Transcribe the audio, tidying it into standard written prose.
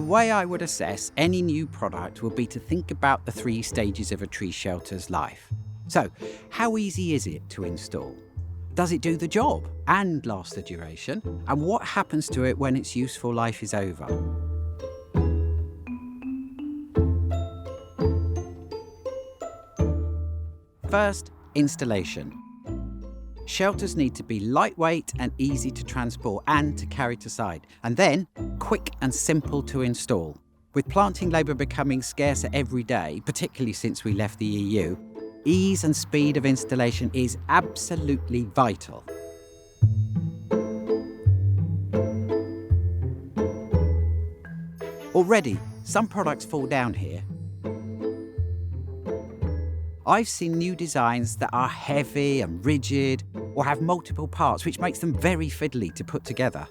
way I would assess any new product would be to think about the 3 stages of a tree shelter's life. So, how easy is it to install? Does it do the job and last the duration? And what happens to it when its useful life is over? First, installation. Shelters need to be lightweight and easy to transport and to carry to site, and then quick and simple to install. With planting labour becoming scarcer every day, particularly since we left the EU, ease and speed of installation is absolutely vital. Already, some products fall down here. I've seen new designs that are heavy and rigid or have multiple parts, which makes them very fiddly to put together.